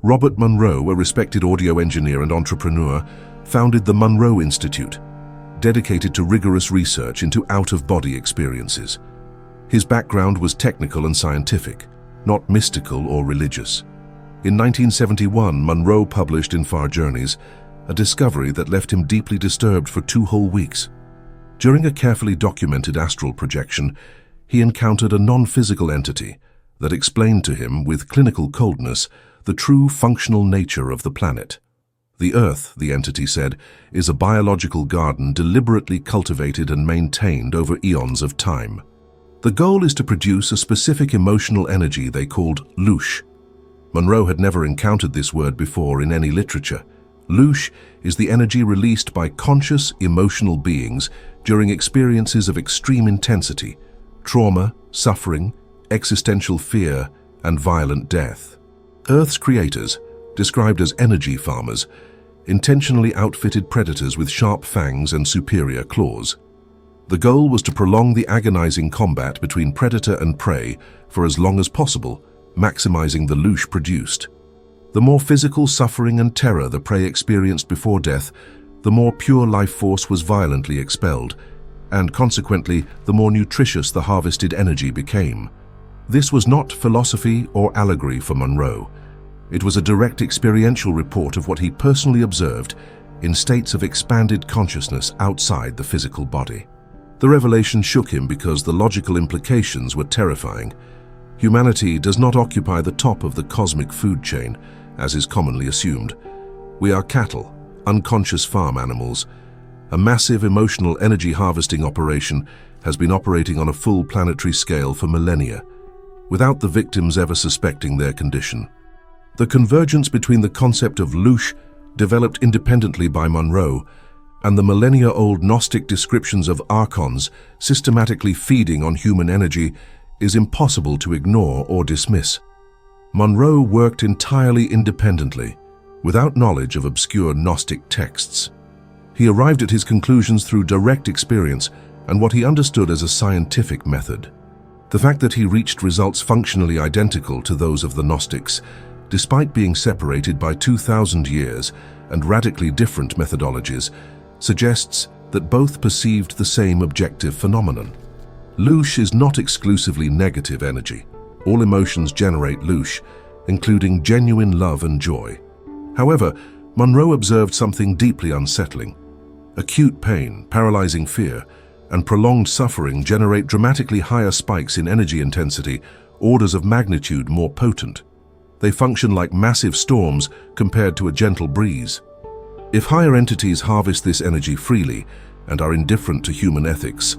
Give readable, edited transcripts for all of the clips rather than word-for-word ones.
Robert Monroe, a respected audio engineer and entrepreneur, founded the Monroe Institute, dedicated to rigorous research into out-of-body experiences. His background was technical and scientific, not mystical or religious. In 1971, Monroe published In Far Journeys, a discovery that left him deeply disturbed for 2 whole weeks. During a carefully documented astral projection, he encountered a non-physical entity that explained to him with clinical coldness the true functional nature of the planet. The Earth, the entity said, is a biological garden deliberately cultivated and maintained over eons of time. The goal is to produce a specific emotional energy they called loosh. Monroe had never encountered this word before in any literature. Loosh is the energy released by conscious, emotional beings during experiences of extreme intensity, trauma, suffering, existential fear, and violent death. Earth's creators, described as energy farmers, intentionally outfitted predators with sharp fangs and superior claws. The goal was to prolong the agonizing combat between predator and prey for as long as possible, maximizing the loosh produced. The more physical suffering and terror the prey experienced before death, the more pure life force was violently expelled, and consequently, the more nutritious the harvested energy became. This was not philosophy or allegory for Monroe. It was a direct experiential report of what he personally observed in states of expanded consciousness outside the physical body. The revelation shook him because the logical implications were terrifying. Humanity does not occupy the top of the cosmic food chain, as is commonly assumed. We are cattle, unconscious farm animals. A massive emotional energy harvesting operation has been operating on a full planetary scale for millennia, without the victims ever suspecting their condition. The convergence between the concept of loosh, developed independently by Monroe, and the millennia-old Gnostic descriptions of archons systematically feeding on human energy is impossible to ignore or dismiss. Monroe worked entirely independently, without knowledge of obscure Gnostic texts. He arrived at his conclusions through direct experience and what he understood as a scientific method. The fact that he reached results functionally identical to those of the Gnostics, despite being separated by 2,000 years and radically different methodologies, suggests that both perceived the same objective phenomenon. Loosh is not exclusively negative energy. All emotions generate loosh, including genuine love and joy. However, Monroe observed something deeply unsettling. Acute pain, paralyzing fear, and prolonged suffering generate dramatically higher spikes in energy intensity, orders of magnitude more potent. They function like massive storms compared to a gentle breeze. If higher entities harvest this energy freely and are indifferent to human ethics,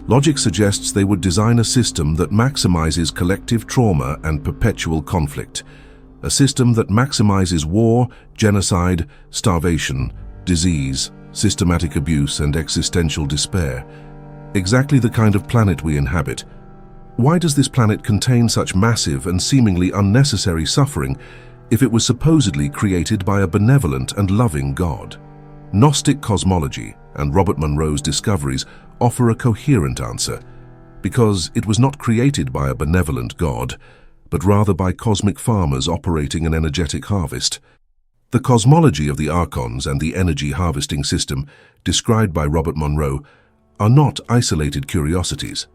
logic suggests they would design a system that maximizes collective trauma and perpetual conflict, a system that maximizes war, genocide, starvation, disease, systematic abuse, and existential despair. Exactly the kind of planet we inhabit. Why does this planet contain such massive and seemingly unnecessary suffering if it was supposedly created by a benevolent and loving God? Gnostic cosmology and Robert Monroe's discoveries offer a coherent answer, because it was not created by a benevolent God, but rather by cosmic farmers operating an energetic harvest. The cosmology of the archons and the energy harvesting system described by Robert Monroe are not isolated curiosities.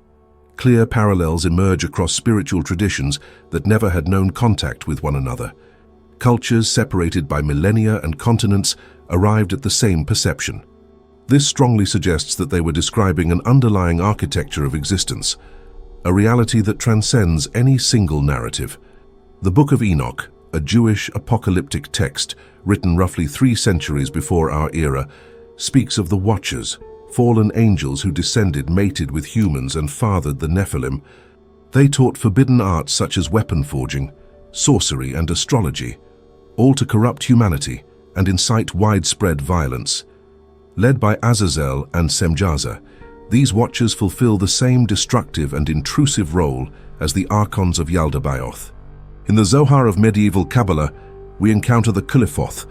Clear parallels emerge across spiritual traditions that never had known contact with one another. Cultures separated by millennia and continents arrived at the same perception. This strongly suggests that they were describing an underlying architecture of existence, a reality that transcends any single narrative. The Book of Enoch, a Jewish apocalyptic text written roughly 3 centuries before our era, speaks of the Watchers, fallen angels who descended mated with humans and fathered the Nephilim. They taught forbidden arts such as weapon forging, sorcery, and astrology, all to corrupt humanity and incite widespread violence. Led by Azazel and Semjaza, these Watchers fulfill the same destructive and intrusive role as the Archons of Yaldabaoth. In the Zohar of medieval Kabbalah, we encounter the Qliphoth,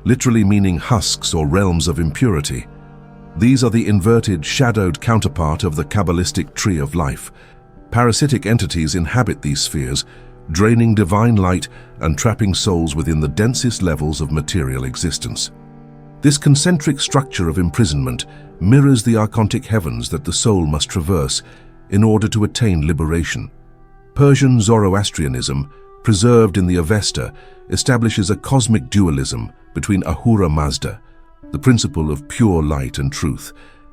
literally meaning husks or realms of impurity. These are the inverted, shadowed counterpart of the Kabbalistic tree of life. Parasitic entities inhabit these spheres, draining divine light and trapping souls within the densest levels of material existence. This concentric structure of imprisonment mirrors the archontic heavens that the soul must traverse in order to attain liberation. Persian Zoroastrianism, preserved in the Avesta, establishes a cosmic dualism between Ahura Mazda, the principle of pure light and truth,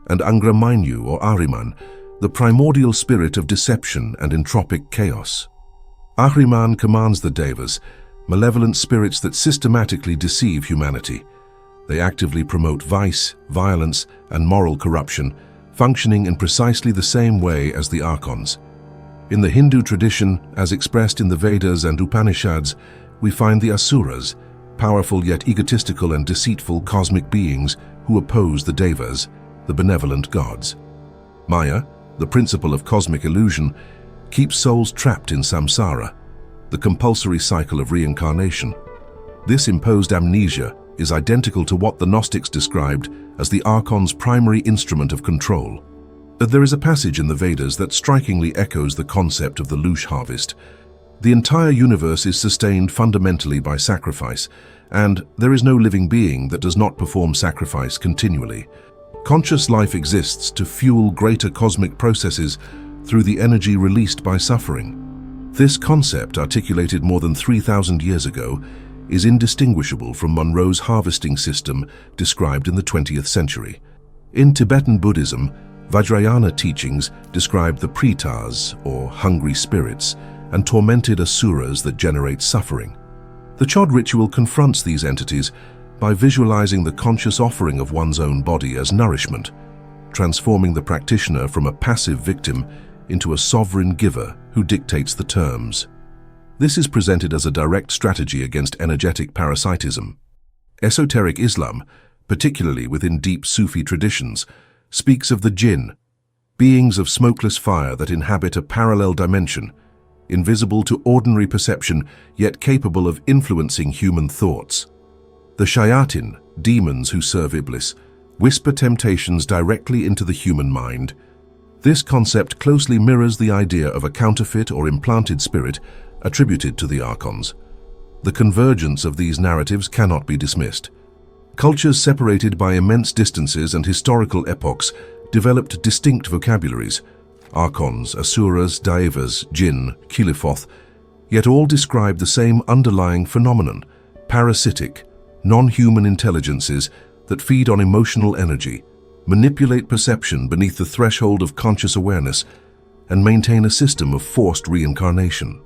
and Angra Mainyu or Ahriman, the primordial spirit of deception and entropic chaos. Ahriman commands the Devas, malevolent spirits that systematically deceive humanity. They actively promote vice, violence, and moral corruption, functioning in precisely the same way as the Archons. In the Hindu tradition, as expressed in the Vedas and Upanishads, we find the Asuras, powerful yet egotistical and deceitful cosmic beings who oppose the Devas, the benevolent gods. Maya, the principle of cosmic illusion, keeps souls trapped in samsara, the compulsory cycle of reincarnation. This imposed amnesia is identical to what the Gnostics described as the Archon's primary instrument of control. There is a passage in the Vedas that strikingly echoes the concept of the Lush harvest. The entire universe is sustained fundamentally by sacrifice, and there is no living being that does not perform sacrifice continually. Conscious life exists to fuel greater cosmic processes through the energy released by suffering. This concept, articulated more than 3,000 years ago, is indistinguishable from Monroe's harvesting system described in the 20th century. In Tibetan Buddhism, Vajrayana teachings describe the pretas, or hungry spirits, and tormented asuras that generate suffering. The Chod ritual confronts these entities by visualizing the conscious offering of one's own body as nourishment, transforming the practitioner from a passive victim into a sovereign giver who dictates the terms. This is presented as a direct strategy against energetic parasitism. Esoteric Islam, particularly within deep Sufi traditions, speaks of the jinn, beings of smokeless fire that inhabit a parallel dimension, invisible to ordinary perception yet capable of influencing human thoughts. The shayatin, demons who serve Iblis, whisper temptations directly into the human mind. This concept closely mirrors the idea of a counterfeit or implanted spirit attributed to the Archons. The convergence of these narratives cannot be dismissed. Cultures separated by immense distances and historical epochs developed distinct vocabularies: Archons, Asuras, Daevas, Jinn, Qilifoth, yet all describe the same underlying phenomenon: parasitic, non-human intelligences that feed on emotional energy, manipulate perception beneath the threshold of conscious awareness, and maintain a system of forced reincarnation.